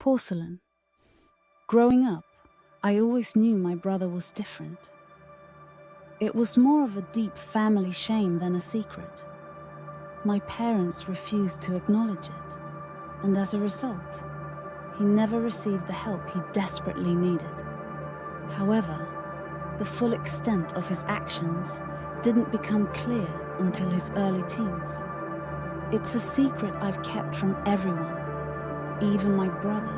Porcelain. Growing up, I always knew my brother was different. It was more of a deep family shame than a secret. My parents refused to acknowledge it, and as a result, he never received the help he desperately needed. However, the full extent of his actions didn't become clear until his early teens. It's a secret I've kept from everyone, even my brother.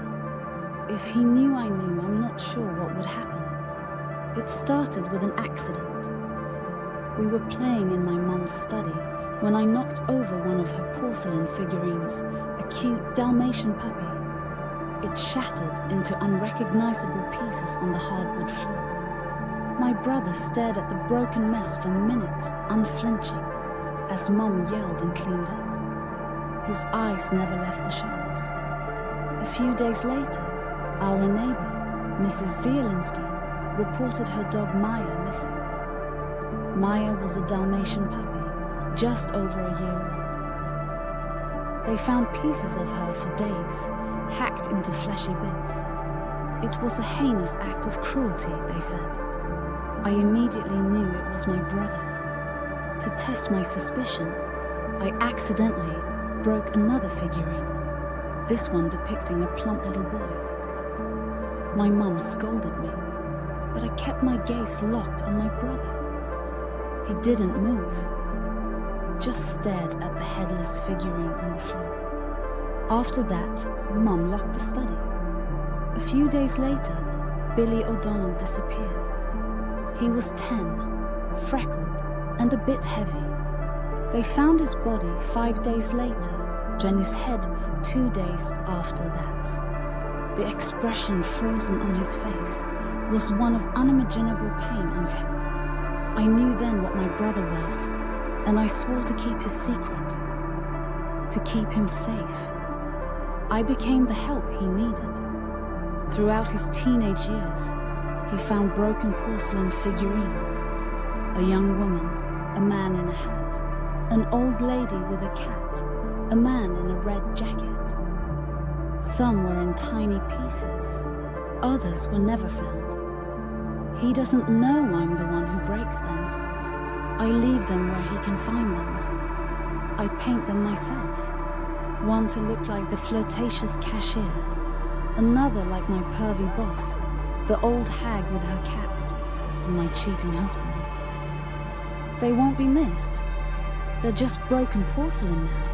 If he knew I knew, I'm not sure what would happen. It started with an accident. We were playing in my mum's study when I knocked over one of her porcelain figurines, a cute Dalmatian puppy. It shattered into unrecognizable pieces on the hardwood floor. My brother stared at the broken mess for minutes, unflinching, as Mum yelled and cleaned up. His eyes never left the shards. A few days later, our neighbor, Mrs. Zielinski, reported her dog Maya missing. Maya was a Dalmatian puppy, just over a year old. They found pieces of her for days, hacked into fleshy bits. It was a heinous act of cruelty, they said. I immediately knew it was my brother. To test my suspicion, I accidentally broke another figurine, this one depicting a plump little boy. My mum scolded me, but I kept my gaze locked on my brother. He didn't move, just stared at the headless figurine on the floor. After that, Mum locked the study. A few days later, Billy O'Donnell disappeared. He was 10, freckled, and a bit heavy. They found his body 5 days later, Jenny's head 2 days after that. The expression frozen on his face was one of unimaginable pain and I knew then what my brother was, and I swore to keep his secret, to keep him safe. I became the help he needed. Throughout his teenage years, he found broken porcelain figurines, a young woman, a man in a hat, an old lady with a cat, a man in a red jacket. Some were in tiny pieces, others were never found. He doesn't know I'm the one who breaks them. I leave them where he can find them. I paint them myself, one to look like the flirtatious cashier, another like my pervy boss, the old hag with her cats, and my cheating husband. They won't be missed. They're just broken porcelain now.